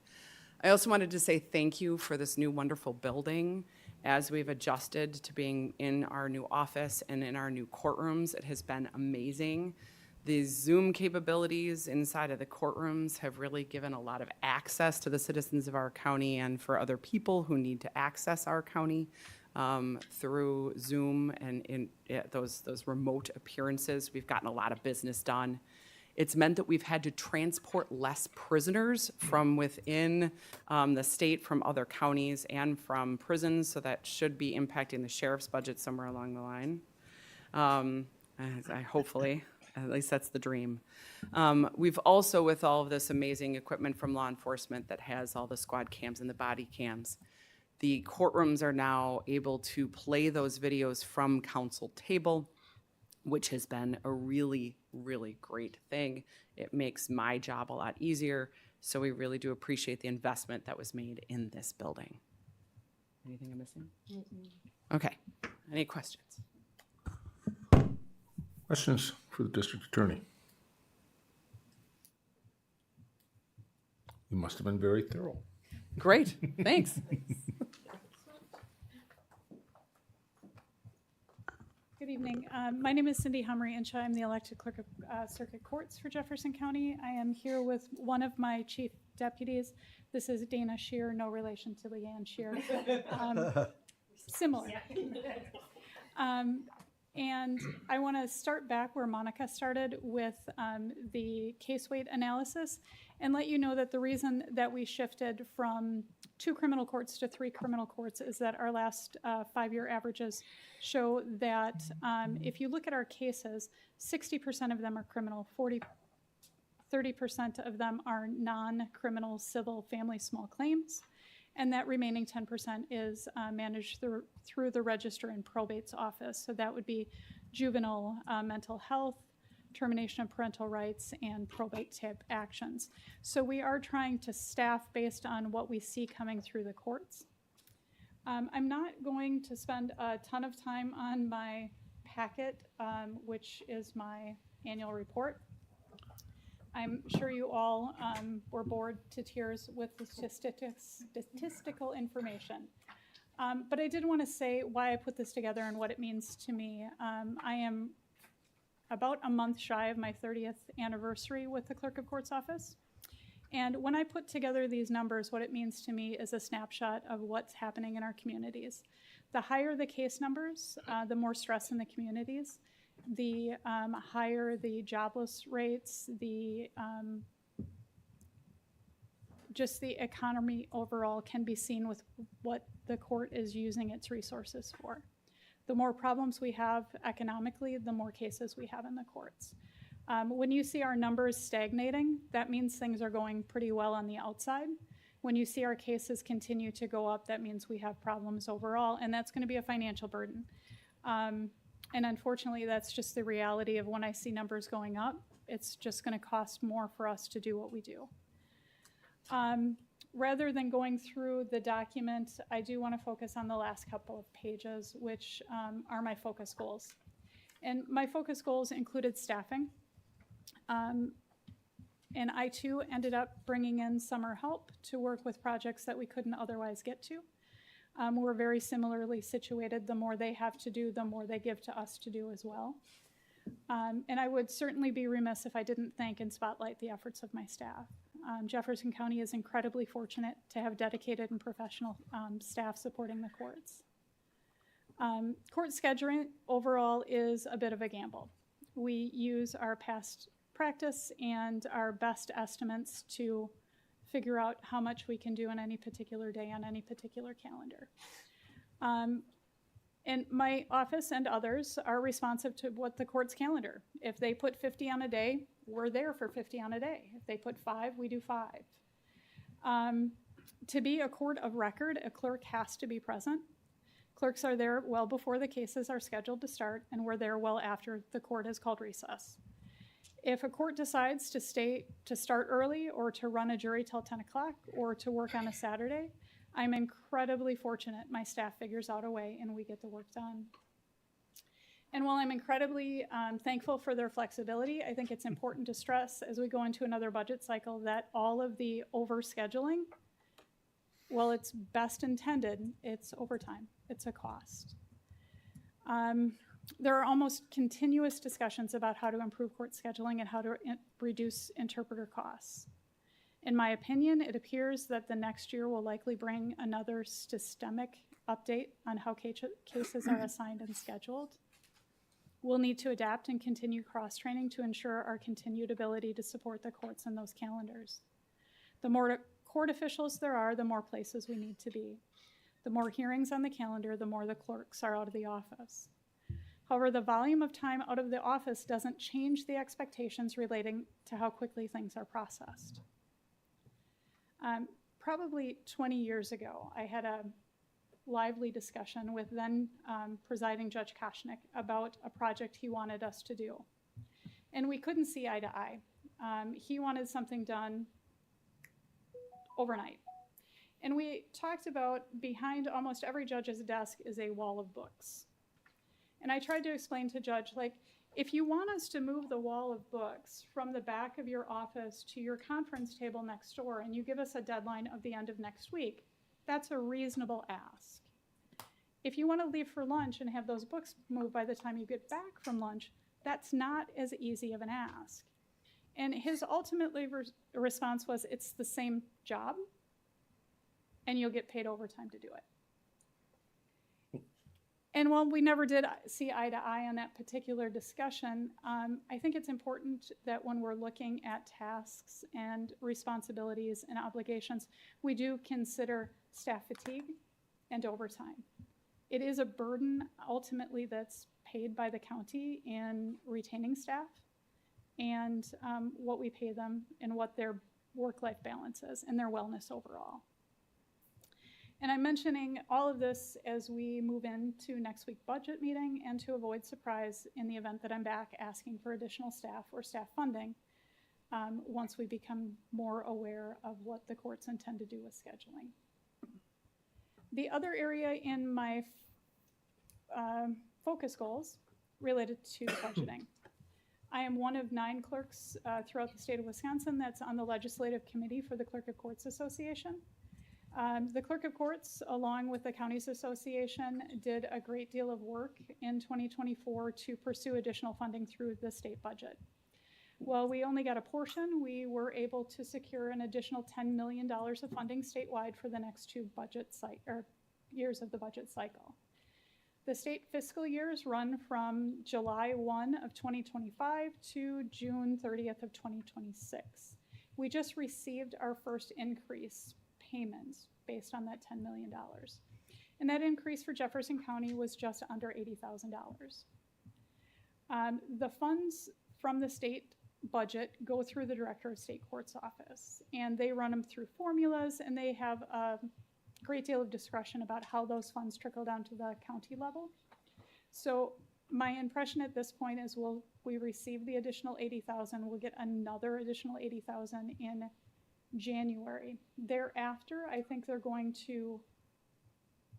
I also wanted to say thank you for this new wonderful building. As we've adjusted to being in our new office and in our new courtrooms, it has been amazing. The Zoom capabilities inside of the courtrooms have really given a lot of access to the citizens of our county and for other people who need to access our county through Zoom and in those remote appearances. We've gotten a lot of business done. It's meant that we've had to transport less prisoners from within the state, from other counties, and from prisons, so that should be impacting the sheriff's budget somewhere along the line. Hopefully, at least that's the dream. We've also, with all of this amazing equipment from law enforcement that has all the squad cams and the body cams, the courtrooms are now able to play those videos from council table, which has been a really, really great thing. It makes my job a lot easier, so we really do appreciate the investment that was made in this building. Anything I'm missing? Okay, any questions? Questions for the district attorney? You must have been very thorough. Great, thanks. Good evening. My name is Cindy Humry-Incha. I'm the elected clerk of circuit courts for Jefferson County. I am here with one of my chief deputies. This is Dana Shear, no relation to Leanne Shear. Similar. And I want to start back where Monica started with the case weight analysis and let you know that the reason that we shifted from 2 criminal courts to 3 criminal courts is that our last 5-year averages show that if you look at our cases, 60% of them are criminal, 30% of them are non-criminal civil family small claims, and that remaining 10% is managed through the register and probate's office. So that would be juvenile mental health, termination of parental rights, and probate type actions. So we are trying to staff based on what we see coming through the courts. I'm not going to spend a ton of time on my packet, which is my annual report. I'm sure you all were bored to tears with the statistical information. But I did want to say why I put this together and what it means to me. I am about a month shy of my 30th anniversary with the Clerk of Court's office. And when I put together these numbers, what it means to me is a snapshot of what's happening in our communities. The higher the case numbers, the more stress in the communities. The higher the jobless rates, just the economy overall can be seen with what the court is using its resources for. The more problems we have economically, the more cases we have in the courts. When you see our numbers stagnating, that means things are going pretty well on the outside. When you see our cases continue to go up, that means we have problems overall, and that's going to be a financial burden. And unfortunately, that's just the reality of when I see numbers going up, it's just going to cost more for us to do what we do. Rather than going through the document, I do want to focus on the last couple of pages, which are my focus goals. And my focus goals included staffing. And I too ended up bringing in summer help to work with projects that we couldn't otherwise get to. We're very similarly situated. The more they have to do, the more they give to us to do as well. And I would certainly be remiss if I didn't thank and spotlight the efforts of my staff. Jefferson County is incredibly fortunate to have dedicated and professional staff supporting the courts. Court scheduling overall is a bit of a gamble. We use our past practice and our best estimates to figure out how much we can do on any particular day on any particular calendar. And my office and others are responsive to what the court's calendar. If they put 50 on a day, we're there for 50 on a day. If they put 5, we do 5. To be a court of record, a clerk has to be present. Clerks are there well before the cases are scheduled to start, and we're there well after the court has called recess. If a court decides to start early or to run a jury till 10 o'clock or to work on a Saturday, I'm incredibly fortunate. My staff figures out a way and we get the work done. And while I'm incredibly thankful for their flexibility, I think it's important to stress as we go into another budget cycle that all of the overscheduling, while it's best intended, it's overtime. It's a cost. There are almost continuous discussions about how to improve court scheduling and how to reduce interpreter costs. In my opinion, it appears that the next year will likely bring another systemic update on how cases are assigned and scheduled. We'll need to adapt and continue cross-training to ensure our continued ability to support the courts in those calendars. The more court officials there are, the more places we need to be. The more hearings on the calendar, the more the clerks are out of the office. However, the volume of time out of the office doesn't change the expectations relating to how quickly things are processed. Probably 20 years ago, I had a lively discussion with then presiding Judge Koshnick about a project he wanted us to do. And we couldn't see eye to eye. He wanted something done overnight. And we talked about behind almost every judge's desk is a wall of books. And I tried to explain to Judge, like, if you want us to move the wall of books from the back of your office to your conference table next door, and you give us a deadline of the end of next week, that's a reasonable ask. If you want to leave for lunch and have those books moved by the time you get back from lunch, that's not as easy of an ask. And his ultimate response was, it's the same job, and you'll get paid overtime to do it. And while we never did see eye to eye on that particular discussion, I think it's important that when we're looking at tasks and responsibilities and obligations, we do consider staff fatigue and overtime. It is a burden ultimately that's paid by the county in retaining staff and what we pay them and what their work-life balance is and their wellness overall. And I'm mentioning all of this as we move into next week's budget meeting and to avoid surprise in the event that I'm back asking for additional staff or staff funding once we become more aware of what the courts intend to do with scheduling. The other area in my focus goals related to budgeting. I am one of 9 clerks throughout the state of Wisconsin that's on the legislative committee for the Clerk of Courts Association. The Clerk of Courts, along with the Counties Association, did a great deal of work in 2024 to pursue additional funding through the state budget. While we only got a portion, we were able to secure an additional $10 million of funding statewide for the next 2 years of the budget cycle. The state fiscal years run from July 1 of 2025 to June 30th of 2026. We just received our first increase payments based on that $10 million. And that increase for Jefferson County was just under $80,000. The funds from the state budget go through the Director of State Courts office. And they run them through formulas, and they have a great deal of discretion about how those funds trickle down to the county level. So my impression at this point is we receive the additional 80,000, we'll get another additional 80,000 in January. Thereafter, I think they're going to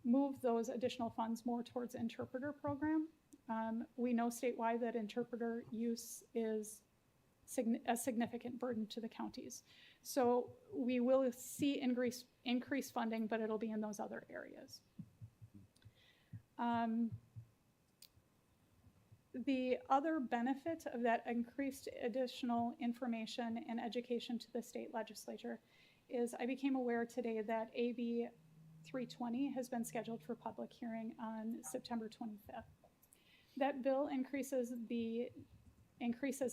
move those additional funds more towards interpreter program. We know statewide that interpreter use is a significant burden to the counties. So we will see increased funding, but it'll be in those other areas. The other benefit of that increased additional information and education to the state legislature is I became aware today that AB 320 has been scheduled for public hearing on September 25th. That bill increases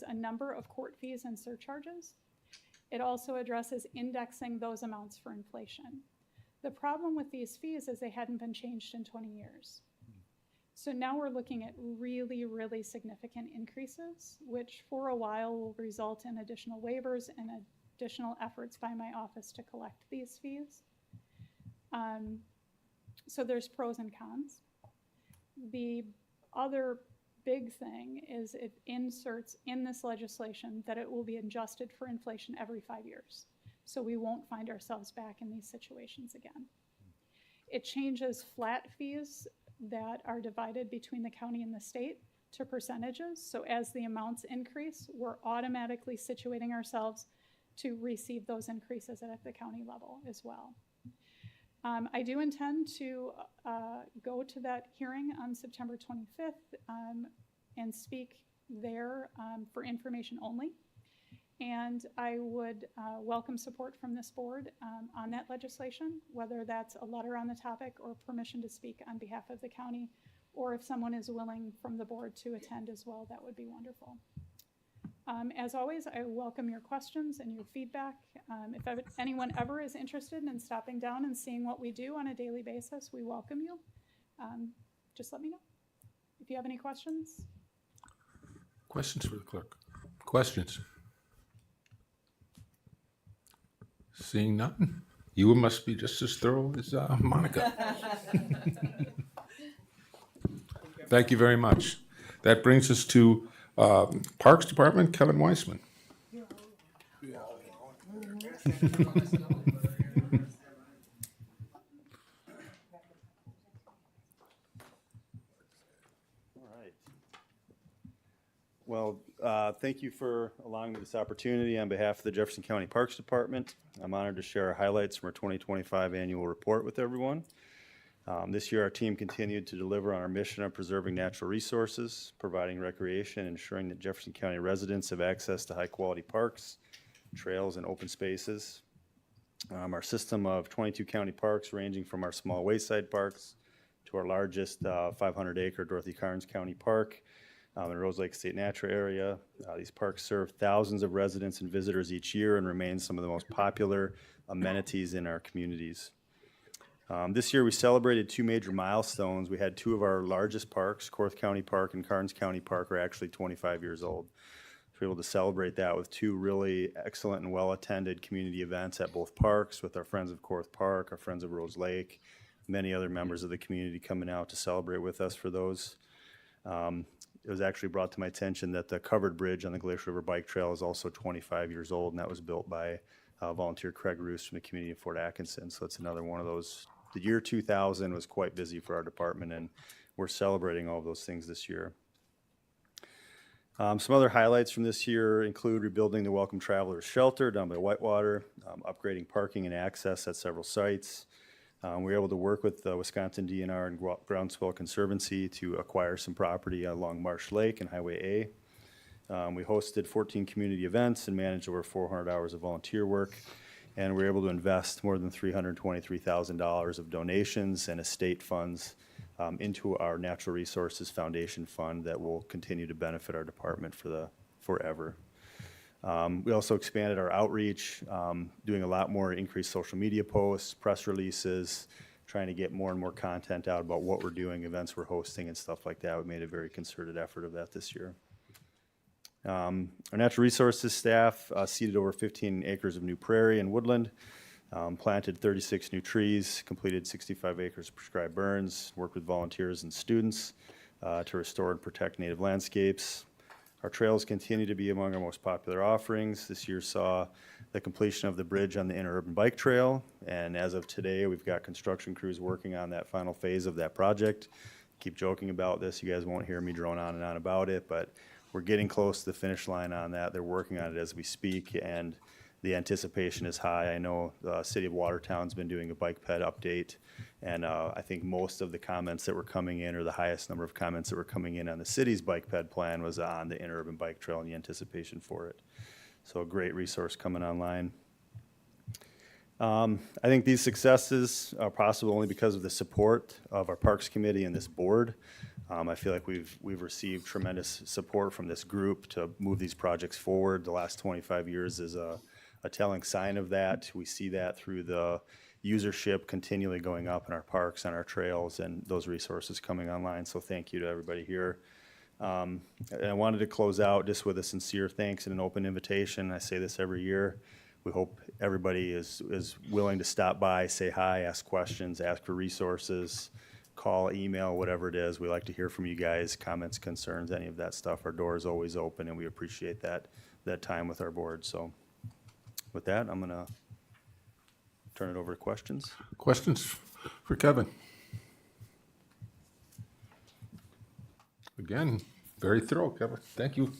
a number of court fees and surcharges. It also addresses indexing those amounts for inflation. The problem with these fees is they hadn't been changed in 20 years. So now we're looking at really, really significant increases, which for a while will result in additional waivers and additional efforts by my office to collect these fees. So there's pros and cons. The other big thing is it inserts in this legislation that it will be adjusted for inflation every 5 years. So we won't find ourselves back in these situations again. It changes flat fees that are divided between the county and the state to percentages. So as the amounts increase, we're automatically situating ourselves to receive those increases at the county level as well. I do intend to go to that hearing on September 25th and speak there for information only. And I would welcome support from this board on that legislation, whether that's a letter on the topic or permission to speak on behalf of the county, or if someone is willing from the board to attend as well, that would be wonderful. As always, I welcome your questions and your feedback. If anyone ever is interested in stopping down and seeing what we do on a daily basis, we welcome you. Just let me know if you have any questions. Questions for the clerk? Questions? Seeing none, you must be just as thorough as Monica. Thank you very much. That brings us to Parks Department, Kevin Weissman. Well, thank you for allowing me this opportunity on behalf of the Jefferson County Parks Department. I'm honored to share our highlights from our 2025 annual report with everyone. This year, our team continued to deliver on our mission of preserving natural resources, providing recreation, and ensuring that Jefferson County residents have access to high-quality parks, trails, and open spaces. Our system of 22 county parks, ranging from our small wayside parks to our largest 500-acre Dorothy Carnes County Park, in Rose Lake State Natural Area. These parks serve thousands of residents and visitors each year and remain some of the most popular amenities in our communities. This year we celebrated two major milestones. We had two of our largest parks, Korth County Park and Carnes County Park, are actually 25 years old. So we were able to celebrate that with two really excellent and well-attended community events at both parks with our friends of Korth Park, our friends of Rose Lake, many other members of the community coming out to celebrate with us for those. It was actually brought to my attention that the covered bridge on the Glacier River Bike Trail is also 25 years old, and that was built by volunteer Craig Roos from the community of Fort Atkinson. So it's another one of those. The year 2000 was quite busy for our department, and we're celebrating all of those things this year. Some other highlights from this year include rebuilding the Welcome Travelers Shelter down by Whitewater, upgrading parking and access at several sites. We were able to work with the Wisconsin DNR and Groundswell Conservancy to acquire some property along Marsh Lake and Highway A. We hosted 14 community events and managed over 400 hours of volunteer work. And we were able to invest more than $323,000 of donations and estate funds into our Natural Resources Foundation Fund that will continue to benefit our department forever. We also expanded our outreach, doing a lot more increased social media posts, press releases, trying to get more and more content out about what we're doing, events we're hosting, and stuff like that. We made a very concerted effort of that this year. Our natural resources staff seeded over 15 acres of new prairie and woodland, planted 36 new trees, completed 65 acres of prescribed burns, worked with volunteers and students to restore and protect native landscapes. Our trails continue to be among our most popular offerings. This year saw the completion of the bridge on the interurban bike trail, and as of today, we've got construction crews working on that final phase of that project. Keep joking about this, you guys won't hear me drone on and on about it, but we're getting close to the finish line on that. They're working on it as we speak, and the anticipation is high. I know the city of Watertown's been doing a bike ped update, and I think most of the comments that were coming in, or the highest number of comments that were coming in on the city's bike ped plan, was on the interurban bike trail and the anticipation for it. So a great resource coming online. I think these successes are possible only because of the support of our Parks Committee and this board. I feel like we've received tremendous support from this group to move these projects forward. The last 25 years is a telling sign of that. We see that through the usership continually going up in our parks and our trails and those resources coming online. So thank you to everybody here. And I wanted to close out just with a sincere thanks and an open invitation. I say this every year. We hope everybody is willing to stop by, say hi, ask questions, ask for resources, call, email, whatever it is. We like to hear from you guys, comments, concerns, any of that stuff. Our door is always open, and we appreciate that time with our board. So with that, I'm going to turn it over to questions. Questions for Kevin? Again, very thorough, Kevin. Thank you.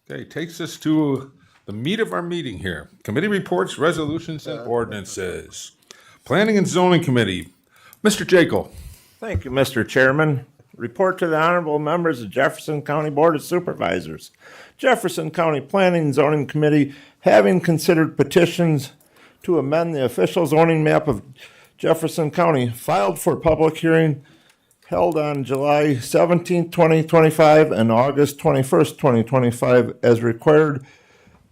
Okay, takes us to the meat of our meeting here. Committee reports, resolutions, and ordinances. Planning and Zoning Committee. Mr. Jekyll. Thank you, Mr. Chairman. Report to the honorable members of Jefferson County Board of Supervisors. Jefferson County Planning and Zoning Committee, having considered petitions to amend the official zoning map of Jefferson County, filed for public hearing held on July 17, 2025 and August 21st, 2025 as required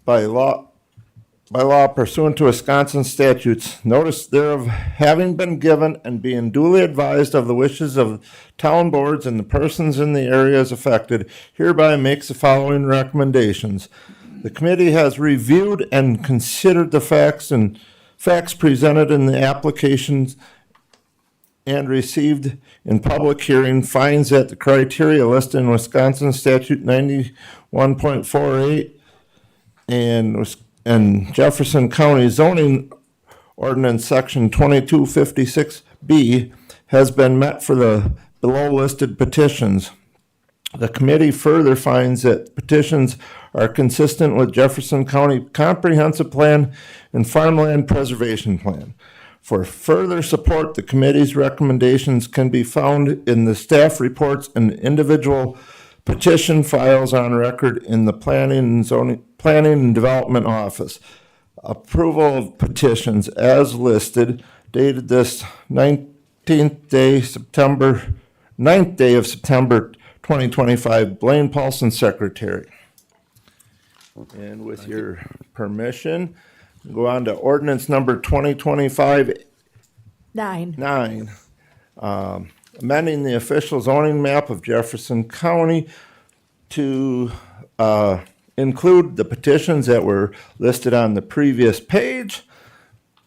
by law pursuant to Wisconsin statutes. Notice thereof having been given and being duly advised of the wishes of town boards and the persons in the areas affected, hereby makes the following recommendations. The committee has reviewed and considered the facts presented in the applications and received in public hearing, finds that the criteria listed in Wisconsin Statute 91.48 and Jefferson County Zoning Ordinance Section 2256B has been met for the below listed petitions. The committee further finds that petitions are consistent with Jefferson County Comprehensive Plan and Farmland Preservation Plan. For further support, the committee's recommendations can be found in the staff reports and individual petition files on record in the Planning and Development Office. Approval of petitions as listed, dated this 9th day of September 2025. Blaine Paulson, Secretary. And with your permission, go on to ordinance number 2025-9. Amending the official zoning map of Jefferson County to include the petitions that were listed on the previous page.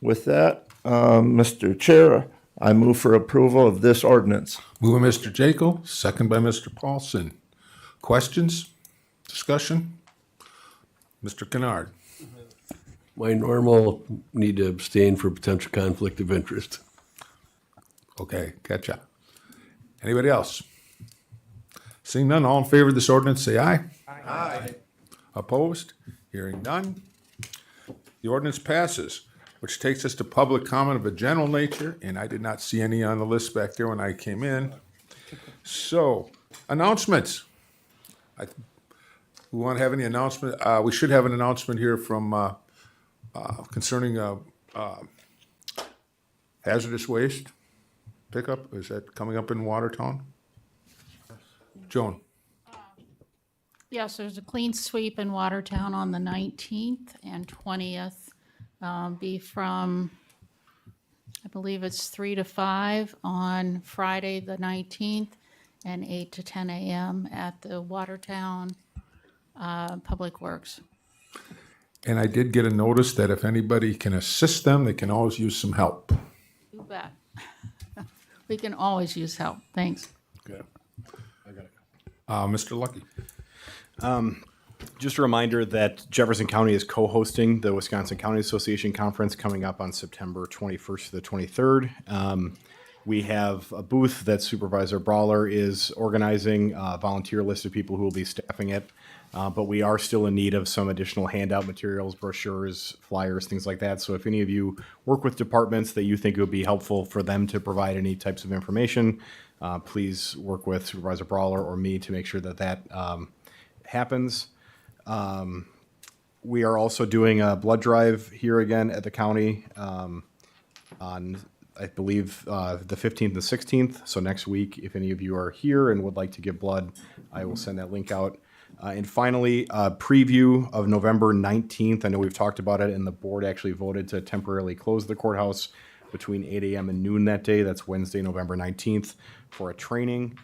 With that, Mr. Chair, I move for approval of this ordinance. Moved by Mr. Jekyll, second by Mr. Paulson. Questions? Discussion? Mr. Kennard. My normal need to abstain for potential conflict of interest. Okay, gotcha. Anybody else? Seeing none, all in favor of this ordinance, say aye. Aye. Opposed? Hearing none. The ordinance passes, which takes us to public comment of a general nature, and I did not see any on the list back there when I came in. So, announcements. We want to have any announcement? We should have an announcement here from concerning hazardous waste pickup. Is that coming up in Watertown? Joan. Yes, there's a clean sweep in Watertown on the 19th and 20th. Be from, I believe it's 3 to 5 on Friday the 19th, and 8 to 10 a.m. at the Watertown Public Works. And I did get a notice that if anybody can assist them, they can always use some help. You bet. We can always use help. Thanks. Okay. Mr. Lucky. Just a reminder that Jefferson County is co-hosting the Wisconsin County Association Conference coming up on September 21st to the 23rd. We have a booth that Supervisor Brawler is organizing, a volunteer list of people who will be staffing it. But we are still in need of some additional handout materials, brochures, flyers, things like that. So if any of you work with departments that you think it would be helpful for them to provide any types of information, please work with Supervisor Brawler or me to make sure that that happens. We are also doing a blood drive here again at the county on, I believe, the 15th and 16th. So next week, if any of you are here and would like to give blood, I will send that link out. And finally, a preview of November 19th. I know we've talked about it, and the board actually voted to temporarily close the courthouse between 8 a.m. and noon that day. That's Wednesday, November 19th, for a training.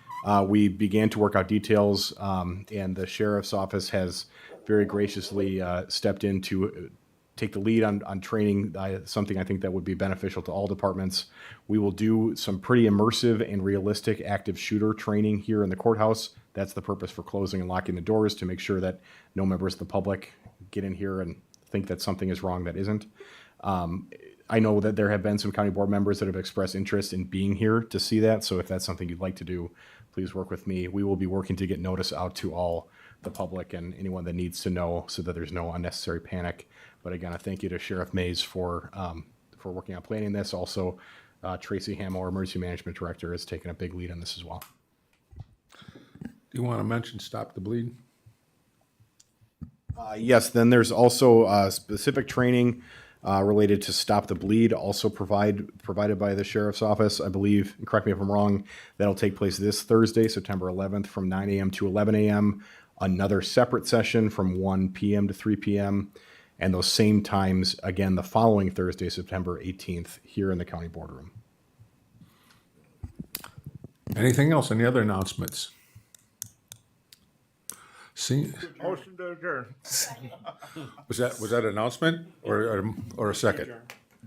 We began to work out details, and the sheriff's office has very graciously stepped in to take the lead on training, something I think that would be beneficial to all departments. We will do some pretty immersive and realistic active shooter training here in the courthouse. That's the purpose for closing and locking the doors, to make sure that no members of the public get in here and think that something is wrong that isn't. I know that there have been some county board members that have expressed interest in being here to see that. So if that's something you'd like to do, please work with me. We will be working to get notice out to all the public and anyone that needs to know, so that there's no unnecessary panic. But again, I thank you to Sheriff Mays for working on planning this. Also, Tracy Hamill, our Emergency Management Director, has taken a big lead on this as well. Do you want to mention Stop the Bleed? Yes, then there's also specific training related to Stop the Bleed, also provided by the Sheriff's Office. I believe, and correct me if I'm wrong, that'll take place this Thursday, September 11th, from 9 a.m. to 11 a.m. Another separate session from 1 p.m. to 3 p.m. And those same times, again, the following Thursday, September 18th, here in the county boardroom. Anything else? Any other announcements? See, Motion to adjourn. was that an announcement or a second?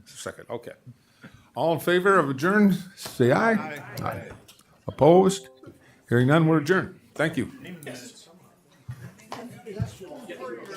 Second. Okay. All in favor of adjourn, say aye. Aye. Opposed? Hearing none, we're adjourned. Thank you.